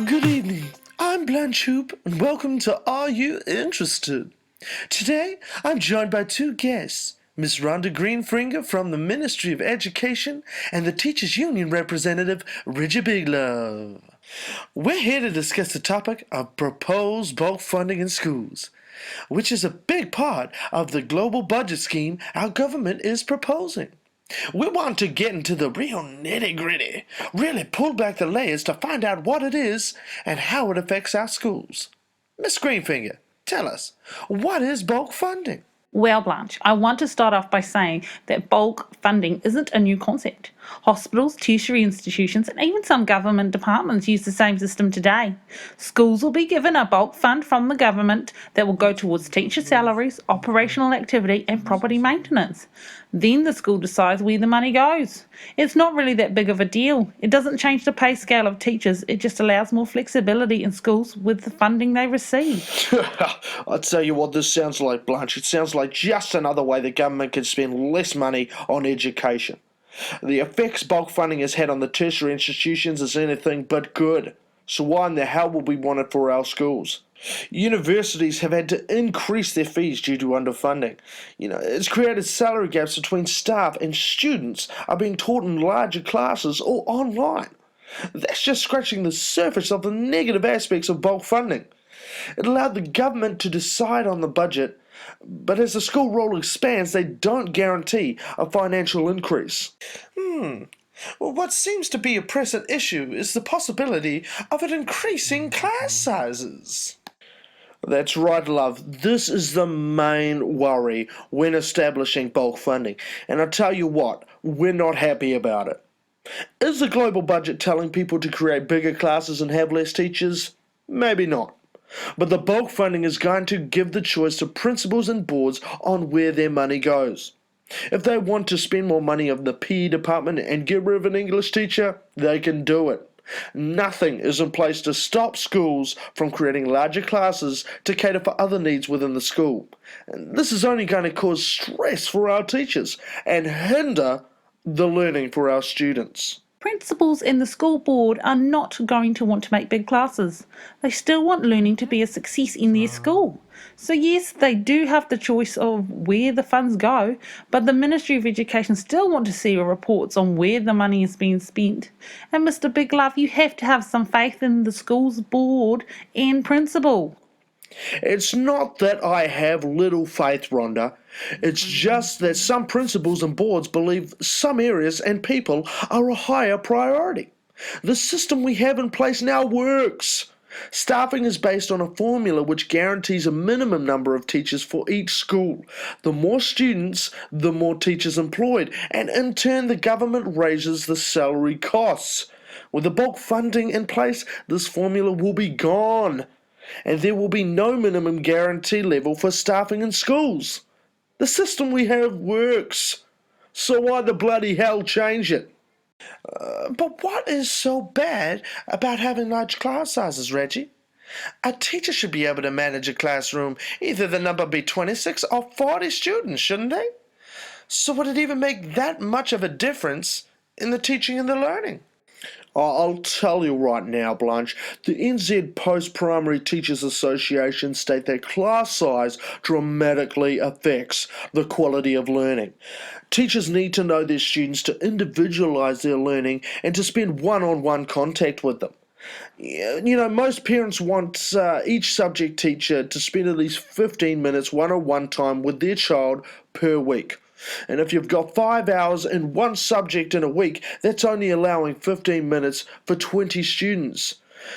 Good evening. I'm Blanche Hoop, and welcome to Are You Interested? Today, I'm joined by two guests, Miss Rhonda Greenfinger from the Ministry of Education and the Teachers Union representative, Reggie Biglove. We're here to discuss the topic of proposed bulk funding in schools, which is a big part of the global budget scheme our government is proposing. We want to get into the real nitty-gritty, really pull back the layers to find out what it is and how it affects our schools. Miss Greenfinger, tell us, what is bulk funding? Well, Blanche, I want to start off by saying that bulk funding isn't a new concept. Hospitals, tertiary institutions, and even some government departments use the same system today. Schools will be given a bulk fund from the government that will go towards teacher salaries, operational activity, and property maintenance. Then the school decides where the money goes. It's not really that big of a deal. It doesn't change the pay scale of teachers, it just allows more flexibility in schools with the funding they receive. I'll tell you what this sounds like, Blanche. It sounds like just another way the government can spend less money on education. The effects bulk funding has had on the tertiary institutions is anything but good. So why in the hell would we want it for our schools? Universities have had to increase their fees due to underfunding. It's created salary gaps between staff and students are being taught in larger classes or online. That's just scratching the surface of the negative aspects of bulk funding. It allowed the government to decide on the budget, but as the school roll expands, they don't guarantee a financial increase. Well, what seems to be a present issue is the possibility of it increasing class sizes. That's right, love. This is the main worry when establishing bulk funding. And I tell you what, we're not happy about it. Is the global budget telling people to create bigger classes and have less teachers? Maybe not. But the bulk funding is going to give the choice to principals and boards on where their money goes. If they want to spend more money on the PE department and get rid of an English teacher, they can do it. Nothing is in place to stop schools from creating larger classes to cater for other needs within the school. And this is only going to cause stress for our teachers and hinder the learning for our students. Principals and the school board are not going to want to make big classes. They still want learning to be a success in their school. So yes, they do have the choice of where the funds go, but the Ministry of Education still want to see reports on where the money is being spent. And Mr. Biglove, you have to have some faith in the school's board and principal. It's not that I have little faith, Rhonda. It's just that some principals and boards believe some areas and people are a higher priority. The system we have in place now works. Staffing is based on a formula which guarantees a minimum number of teachers for each school. The more students, the more teachers employed, and in turn the government raises the salary costs. With the bulk funding in place, this formula will be gone, and there will be no minimum guarantee level for staffing in schools. The system we have works, so why the bloody hell change it? But what is so bad about having large class sizes, Reggie? A teacher should be able to manage a classroom, either the number be 26 or 40 students, shouldn't they? So would it even make that much of a difference in the teaching and the learning? I'll tell you right now, Blanche, the NZ Post-Primary Teachers Association state that class size dramatically affects the quality of learning. Teachers need to know their students to individualise their learning and to spend one-on-one contact with them. Most parents want each subject teacher to spend at least 15 minutes one-on-one time with their child per week. And if you've got 5 hours in one subject in a week, that's only allowing 15 minutes for 20 students.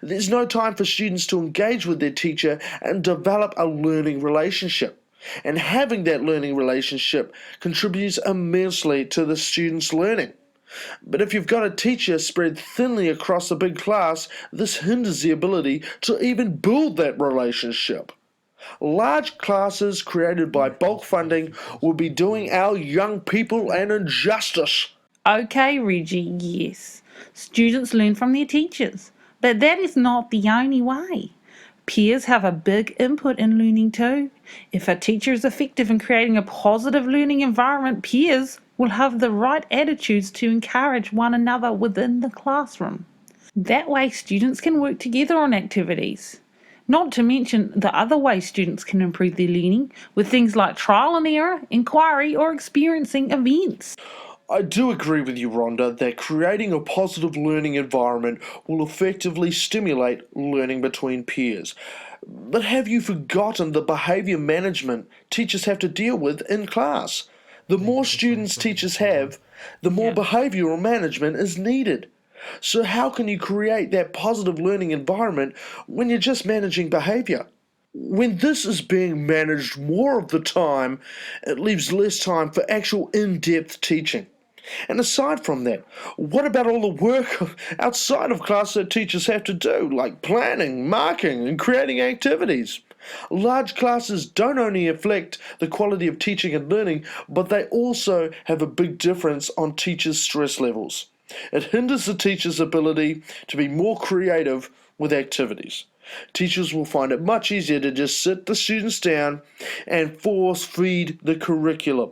There's no time for students to engage with their teacher and develop a learning relationship. And having that learning relationship contributes immensely to the student's learning. But if you've got a teacher spread thinly across a big class, this hinders the ability to even build that relationship. Large classes created by bulk funding will be doing our young people an injustice. Okay, Reggie, yes. Students learn from their teachers, but that is not the only way. Peers have a big input in learning too. If a teacher is effective in creating a positive learning environment, peers will have the right attitudes to encourage one another within the classroom. That way, students can work together on activities. Not to mention the other ways students can improve their learning with things like trial and error, inquiry, or experiencing events. I do agree with you, Rhonda, that creating a positive learning environment will effectively stimulate learning between peers. But have you forgotten the behaviour management teachers have to deal with in class? The more students teachers have, the more behavioural management is needed. So, how can you create that positive learning environment when you're just managing behaviour? When this is being managed more of the time, it leaves less time for actual in depth teaching. And aside from that, what about all the work outside of class that teachers have to do, like planning, marking, and creating activities? Large classes don't only affect the quality of teaching and learning, but they also have a big difference on teachers' stress levels. It hinders the teacher's ability to be more creative with activities. Teachers will find it much easier to just sit the students down and force feed the curriculum.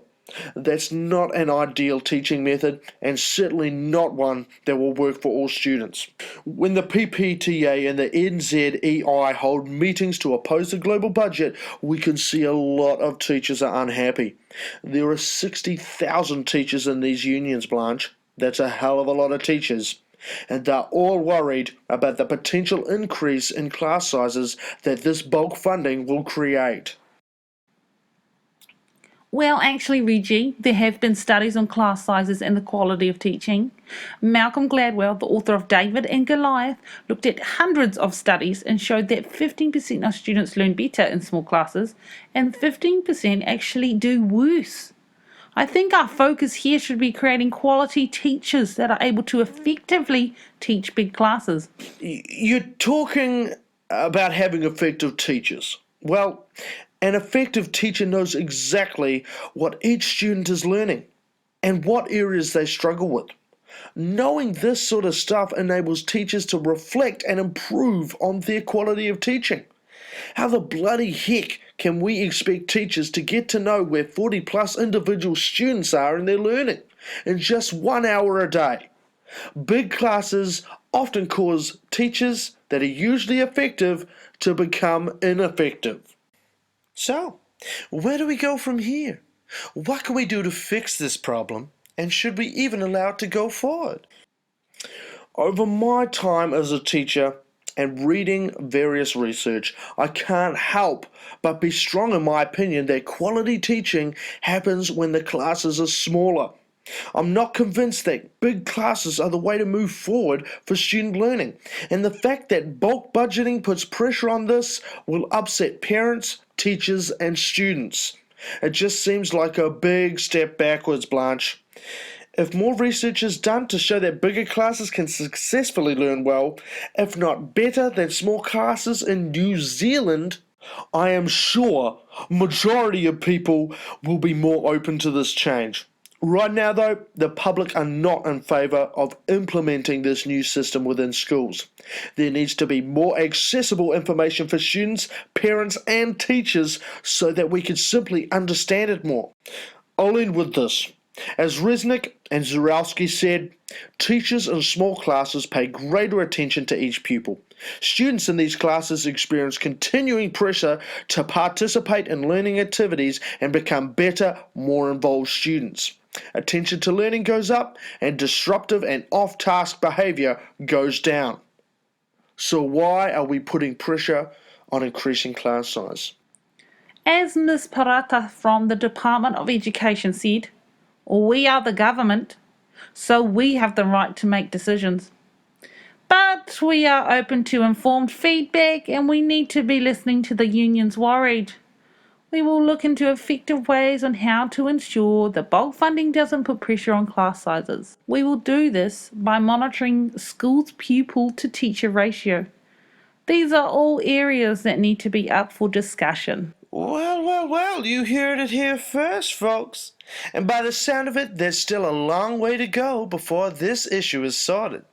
That's not an ideal teaching method, and certainly not one that will work for all students. When the PPTA and the NZEI hold meetings to oppose the global budget, we can see a lot of teachers are unhappy. There are 60,000 teachers in these unions, Blanche. That's a hell of a lot of teachers. And they're all worried about the potential increase in class sizes that this bulk funding will create. Well, actually, Reggie, there have been studies on class sizes and the quality of teaching. Malcolm Gladwell, the author of David and Goliath, looked at hundreds of studies and showed that 15% of students learn better in small classes and 15% actually do worse. I think our focus here should be creating quality teachers that are able to effectively teach big classes. You're talking about having effective teachers. Well, an effective teacher knows exactly what each student is learning and what areas they struggle with. Knowing this sort of stuff enables teachers to reflect and improve on their quality of teaching. How the bloody heck can we expect teachers to get to know where 40 plus individual students are in their learning in just 1 hour a day? Big classes often cause teachers that are usually effective to become ineffective. So, where do we go from here? What can we do to fix this problem? And should we even allow it to go forward? Over my time as a teacher and reading various research, I can't help but be strong in my opinion that quality teaching happens when the classes are smaller. I'm not convinced that big classes are the way to move forward for student learning, and the fact that bulk budgeting puts pressure on this will upset parents, teachers, and students. It just seems like a big step backwards, Blanche. If more research is done to show that bigger classes can successfully learn well, if not better than small classes in New Zealand, I am sure majority of people will be more open to this change. Right now, though, the public are not in favour of implementing this new system within schools. There needs to be more accessible information for students, parents, and teachers so that we can simply understand it more. I'll end with this. As Resnick and Zurowski said, teachers in small classes pay greater attention to each pupil. Students in these classes experience continuing pressure to participate in learning activities and become better, more involved students. Attention to learning goes up and disruptive and off-task behaviour goes down. So why are we putting pressure on increasing class size? As Ms. Parata from the Department of Education said, we are the government, so we have the right to make decisions. But we are open to informed feedback and we need to be listening to the unions worried. We will look into effective ways on how to ensure that bulk funding doesn't put pressure on class sizes. We will do this by monitoring schools' pupil to teacher ratio. These are all areas that need to be up for discussion. Well, you heard it here first, folks. And by the sound of it, there's still a long way to go before this issue is sorted.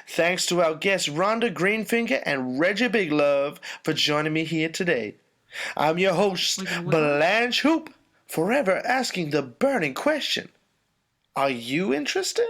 Thanks to our guests Rhonda Greenfinger and Reggie Biglove for joining me here today. I'm your host, Blanche Hoop, forever asking the burning question. Are you interested?